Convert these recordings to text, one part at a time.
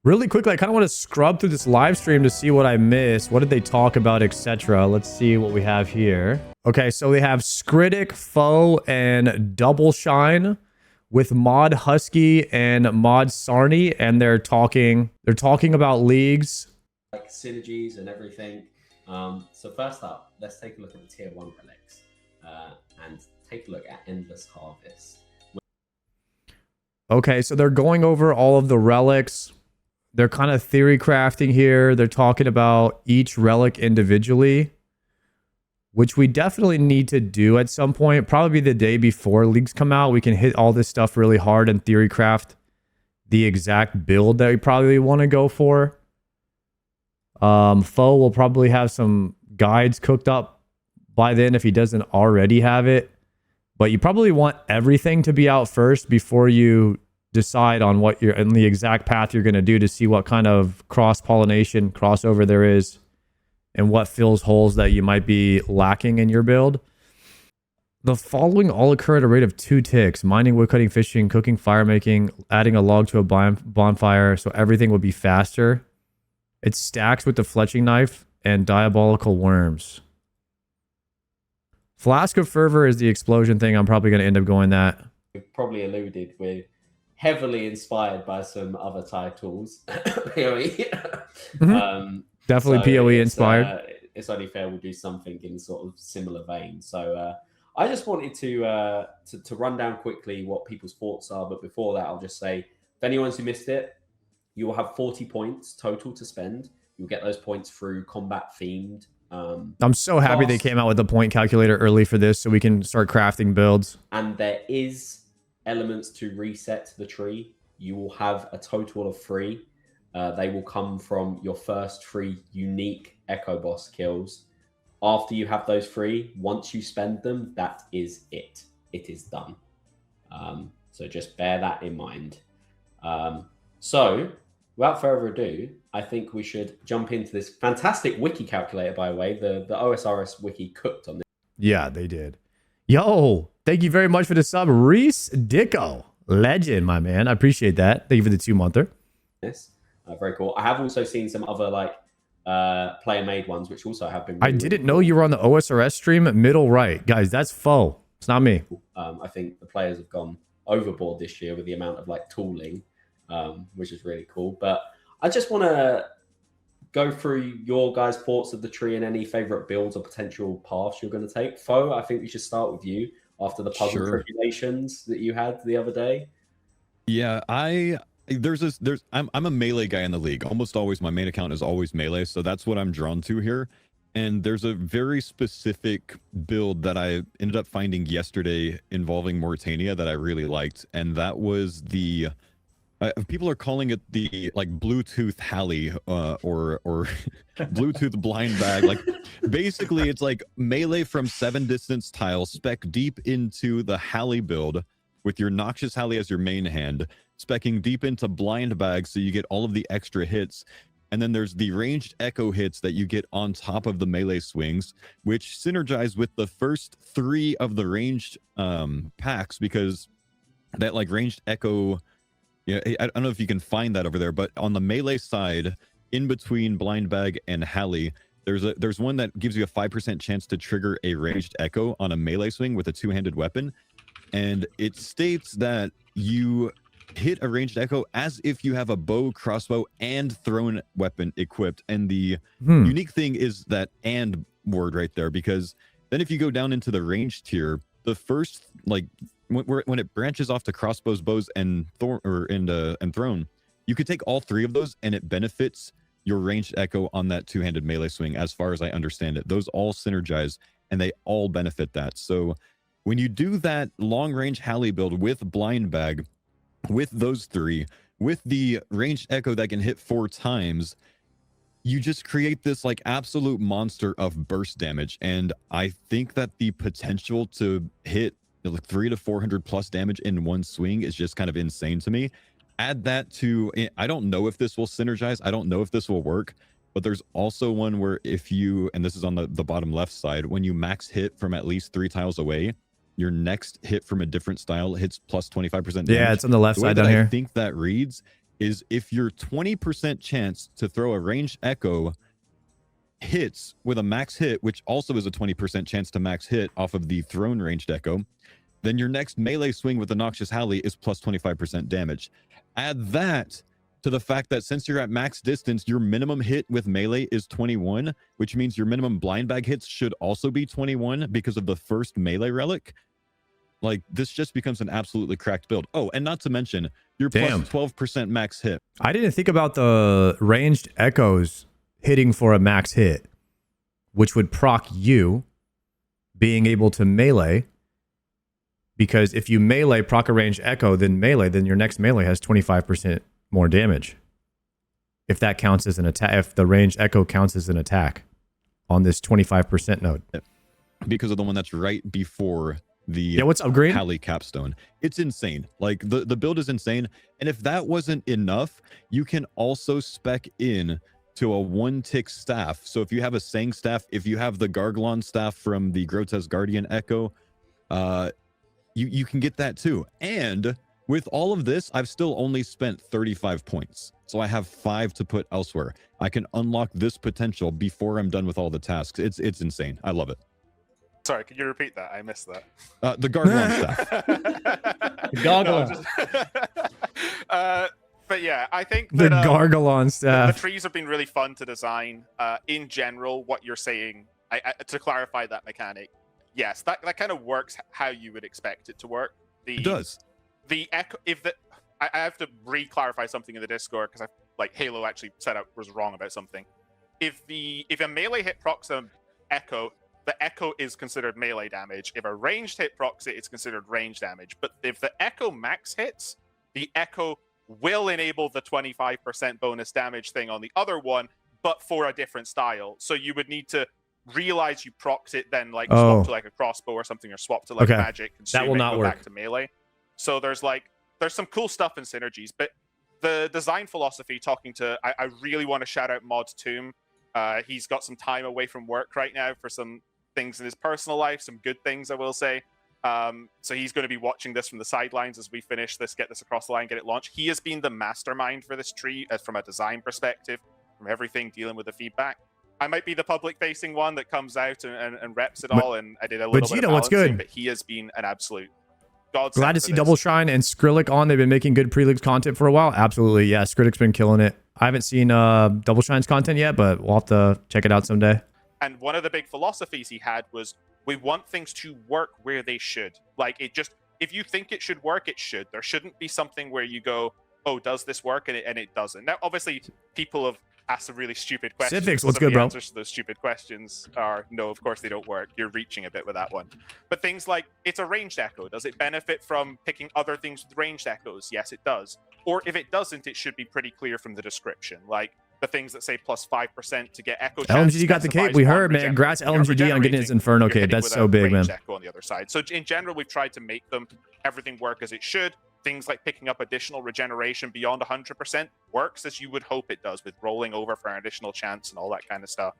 Really quickly, I kind of want to scrub through this live stream to see what I missed. What did they talk about, etc. Let's see what we have here. Okay, so we have Skritic, Foe, and Double Shine with Mod Husky and Mod Sarny, and they're talking about leagues. Like synergies and everything. So first up, let's take a look at the tier 1 relics and take a look at Endless Harvest. Okay, so they're going over all of the relics. They're kind of theory crafting here. They're talking about each relic individually, which we definitely need to do at some point. Probably the day before leagues come out. We can hit all this stuff really hard and theory craft the exact build that we probably want to go for. Foe will probably have some guides cooked up by then if he doesn't already have it. But you probably want everything to be out first before you decide on what you're in the exact path you're going to do to see what kind of cross-pollination crossover there is and what fills holes that you might be lacking in your build. The following all occur at a rate of 2 ticks: mining, woodcutting, fishing, cooking, fire making, adding a log to a bonfire, so everything would be faster. It stacks with the fletching knife and diabolical worms. Flask of Fervor is the explosion thing. I'm probably going to end up going that. We've probably alluded, we're heavily inspired by some other titles. PoE. Definitely so PoE inspired. It's only fair we'll do something in sort of similar vein. So I just wanted to run down quickly what people's thoughts are. But before that, I'll just say, if anyone's who missed it, you will have 40 points total to spend. You'll get those points through combat themed. I'm so happy they came out with the point calculator early for this so we can start crafting builds. And there is elements to reset the tree. You will have a total of 3. They will come from your first 3 unique Echo Boss kills. After you have those 3, once you spend them, that is it. It is done. So just bear that in mind. So without further ado, I think we should jump into this fantastic wiki calculator, by the way. The OSRS wiki cooked on this. Yeah, they did. Yo, thank you very much for the sub, Reese Dicko. Legend, my man. I appreciate that. Thank you for the 2-monther. Very cool. I have also seen some other like player-made ones, which also have been. Really, I didn't know you were on the OSRS stream, middle right. Guys, that's Foe. It's not me. I think the players have gone overboard this year with the amount of like tooling, which is really cool. But I just want to go through your guys' thoughts of the tree and any favorite builds or potential paths you're going to take. Foe, I think we should start with you after the puzzle tribulations that you had the other day. Yeah, I'm a melee guy in the league. Almost always my main account is always melee, so that's what I'm drawn to here. And there's a very specific build that I ended up finding yesterday involving Mauritania that I really liked, and that was the people are calling it the like Bluetooth Halley or Bluetooth blind bag. Like basically it's like melee from 7 distance tiles spec deep into the Halley build with your Noxious Halley as your main hand, specking deep into blind bag so you get all of the extra hits. And then there's the ranged echo hits that you get on top of the melee swings, which synergize with the first 3 of the ranged packs, because that like ranged echo, yeah, I don't know if you can find that over there, but on the melee side, in between blind bag and Halley, there's one that gives you a 5% chance to trigger a ranged echo on a melee swing with a 2-handed weapon. And it states that you hit a ranged echo as if you have a bow, crossbow, and thrown weapon equipped. And the unique thing is that "and" word right there, because then if you go down into the ranged tier, the first like when it branches off to crossbows, bows, and thrown, you could take all 3 of those and it benefits your ranged echo on that 2-handed melee swing. As far as I understand it, those all synergize and they all benefit that. So when you do that long range Halley build with blind bag, with those 3, with the ranged echo that can hit 4 times, you just create this like absolute monster of burst damage. And I think that the potential to hit like 300 to 400 plus damage in one swing is just kind of insane to me. Add that to, I don't know if this will synergize, I don't know if this will work, but there's also one where if you, and this is on the bottom left side, when you max hit from at least 3 tiles away, your next hit from a different style hits plus 25% damage. Yeah, it's on the left side down here. I think that reads is if your 20% chance to throw a ranged echo hits with a max hit, which also is a 20% chance to max hit off of the thrown ranged echo, then your next melee swing with the Noxious Howley is plus 25% damage. Add that to the fact that since you're at max distance, your minimum hit with melee is 21, which means your minimum blind bag hits should also be 21 because of the first melee relic. Like, this just becomes an absolutely cracked build. Oh, and not to mention, you're plus 12% max hit. I didn't think about the ranged echoes hitting for a max hit, which would proc you being able to melee. Because if you melee proc a ranged echo, then your next melee has 25% more damage. If that counts as an attack, if the ranged echo counts as an attack on this 25% node. Because of the one that's right before the what's up, Green? Halley capstone. It's insane. Like, the build is insane. And if that wasn't enough, you can also spec in to a 1-tick staff. So if you have a Sang staff, if you have the Garglon staff from the Grotesque Guardian Echo, you can get that too. And with all of this, I've still only spent 35 points. So I have 5 to put elsewhere. I can unlock this potential before I'm done with all the tasks. It's insane. I love it. Sorry, could you repeat that? I missed that. The Garglon staff. Garglon. But yeah, I think The that, Garglon the staff. trees have been really fun to design. In general, what you're saying, to clarify that mechanic, yes, that kind of works how you would expect it to work. It does. The echo, I have to re-clarify something in the Discord because Halo actually said I was wrong about something. If a melee hit procs an echo, the echo is considered melee damage. If a ranged hit procs it, it's considered range damage. But if the echo max hits, the echo will enable the 25% bonus damage thing on the other one, but for a different style. So you would need to realize you procs it, then swap to like a crossbow or something, or swap to magic, that will not go work back to melee. So there's some cool stuff and synergies, but the design philosophy, I really want to shout out Mod Tomb. He's got some time away from work right now for some things in his personal life, some good things, I will say. So he's going to be watching this from the sidelines as we finish this, get this across the line, get it launched. He has been the mastermind for this tree from a design perspective, from everything dealing with the feedback. I might be the public-facing one that comes out and reps it all, and I did a little bit of what's balancing, good? but he has been an absolute godsend. Glad to see Double Shine and Skrillex on. They've been making good pre-leaks content for a while. Absolutely, yeah. Skrillex been killing it. I haven't seen Double Shine's content yet, but we'll have to check it out someday. And one of the big philosophies he had was, we want things to work where they should. If you think it should work, it should. There shouldn't be something where you go, oh, does this work? And it doesn't. Now, obviously, people have asked some really stupid questions. Civics, what's good, bro? The answers to those stupid questions are, no, of course they don't work. You're reaching a bit with that one. But things like, it's a ranged echo. Does it benefit from picking other things with ranged echoes? Yes, it does. Or if it doesn't, it should be pretty clear from the description. Like, the things that say plus 5% to get echo chance. LMGD got the cape. We heard, man. Congrats, LMGD, on getting his Inferno cape. That's so big, man. Echo on the other side. So in general, we've tried to make everything work as it should. Things like picking up additional regeneration beyond 100% works as you would hope it does, with rolling over for an additional chance and all that kind of stuff.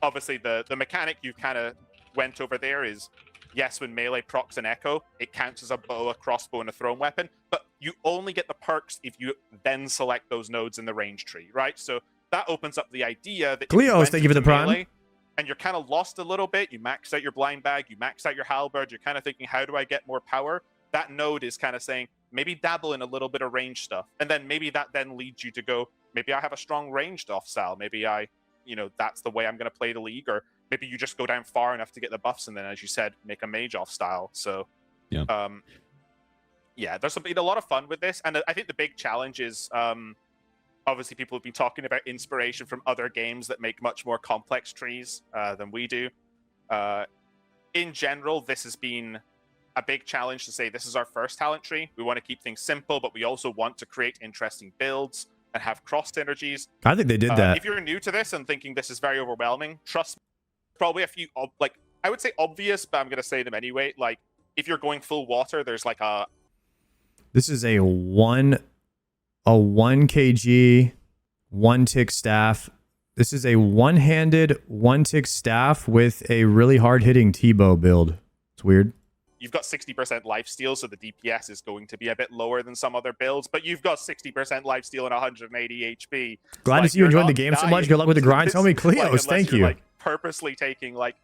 Obviously, the mechanic you kind of went over there is, yes, when melee procs an echo, it counts as a bow, a crossbow, and a thrown weapon, but you only get the perks if you then select those nodes in the range tree, right? So that opens up the idea that Cleos, thank you for the prime. And you're kind of lost a little bit. You max out your blind bag, you max out your halberd, you're kind of thinking, how do I get more power? That node is kind of saying, maybe dabble in a little bit of range stuff. And then maybe that then leads you to go, maybe I have a strong ranged off style. Maybe that's the way I'm going to play the league. Or maybe you just go down far enough to get the buffs and then, as you said, make a mage off style. So, there's been a lot of fun with this. And I think the big challenge is, obviously, people have been talking about inspiration from other games that make much more complex trees than we do. In general, this has been a big challenge to say, this is our first talent tree. We want to keep things simple, but we also want to create interesting builds and have cross synergies. I think they did that. If you're new to this and thinking this is very overwhelming, trust me, probably a few, I would say obvious, but I'm going to say them anyway. Like, if you're going full water, there's This is a 1 kg, 1-tick staff. This is a one-handed, 1-tick staff with a really hard-hitting T-bow build. It's weird. you've got 60% lifesteal, so the DPS is going to be a bit lower than some other builds, but you've got 60% lifesteal and 180 HP. Glad to see you enjoyed the game so much. Good luck with the grind. Tell me, Cleos. Thank you. Like purposely taking like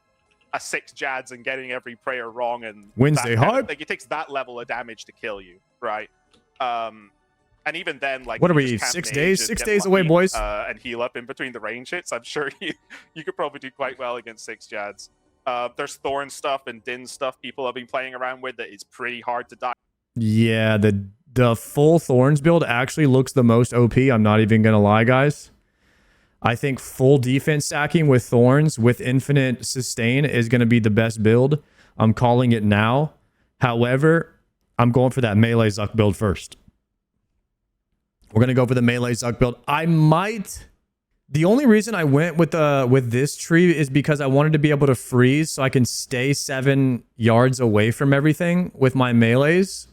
a 6 Jads and getting every prayer wrong, and Wednesday hype. Like it takes that level of damage to kill you, right? And even then, like, what are we, 6 days? 6 days away, boys. And heal up in between the range hits. I'm sure you could probably do quite well against 6 Jads. There's Thorn stuff and Din stuff people have been playing around with that is pretty hard to die. Yeah, the full Thorns build actually looks the most OP. I'm not even gonna lie, guys. I think full defense stacking with Thorns with infinite sustain is gonna be the best build. I'm calling it now. However, I'm going for that melee Zuck build first. We're going to go for the melee Zuck build. I might... The only reason I went with this tree is because I wanted to be able to freeze so I can stay 7 yards away from everything with my melees.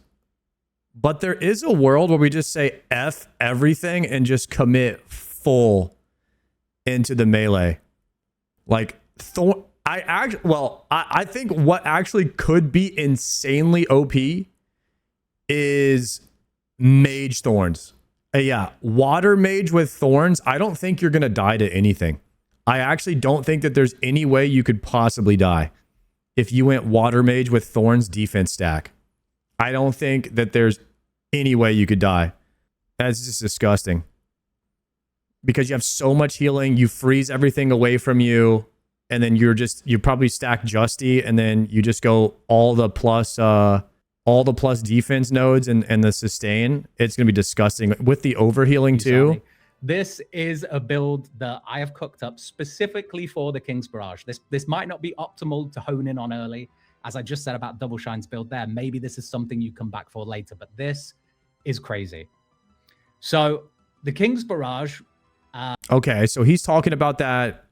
But there is a world where we just say F everything and just commit full into the melee. Like, I think what actually could be insanely OP is Mage Thorns. Yeah, Water Mage with Thorns. I don't think you're going to die to anything. I actually don't think that there's any way you could possibly die if you went Water Mage with Thorns defense stack. I don't think that there's any way you could die. That's just disgusting. Because you have so much healing, you freeze everything away from you, and then you probably stack Justy, and then you just go all the plus defense nodes and the sustain. It's going to be disgusting with the overhealing too. This is a build that I have cooked up specifically for the King's Barrage. This might not be optimal to hone in on early. As I just said about Double Shine's build there, maybe this is something you come back for later, but this is crazy. So the King's Barrage. Okay, so he's talking about that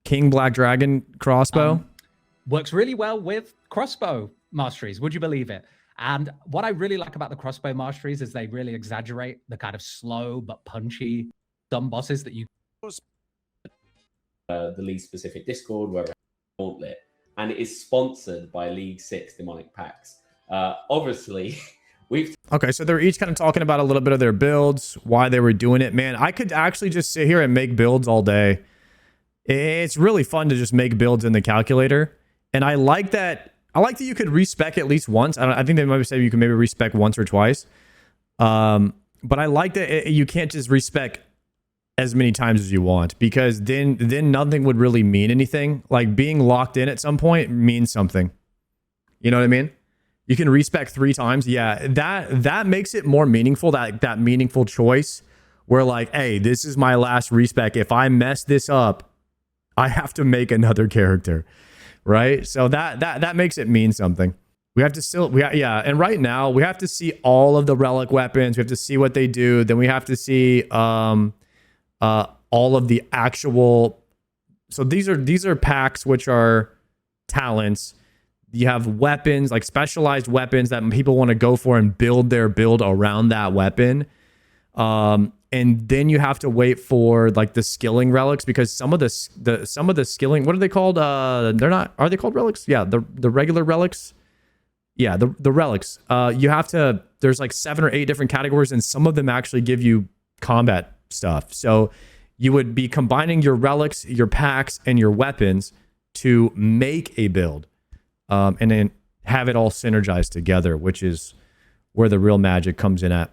King Black Dragon crossbow. Works really well with crossbow masteries, would you believe it? And what I really like about the crossbow masteries is they really exaggerate the kind of slow but punchy dumb bosses that you... The League specific Discord where it's Gauntlet, and it is sponsored by League 6 Demonic Packs. Obviously, we've... Okay, so they're each kind of talking about a little bit of their builds, why they were doing it. Man, I could actually just sit here and make builds all day. It's really fun to just make builds in the calculator. And I like that you could respec at least once. I think they might say you can maybe respec once or twice. But I like that you can't just respec as many times as you want, because then nothing would really mean anything. Like being locked in at some point means something. You know what I mean? You can respec 3 times. Yeah, that makes it more meaningful, that meaningful choice where like, hey, this is my last respec. If I mess this up, I have to make another character. Right? So that makes it mean something. We have to still, and right now we have to see all of the relic weapons. We have to see what they do. Then we have to see all of the actual. So these are packs which are talents. You have weapons, like specialized weapons that people want to go for and build their build around that weapon. And then you have to wait for like the skilling relics, because some of the skilling, what are they called? Are they called relics? Yeah, the regular relics. Yeah, the relics. There's like 7 or 8 different categories, and some of them actually give you combat stuff. So you would be combining your relics, your packs, and your weapons to make a build, and then have it all synergized together, which is where the real magic comes in at.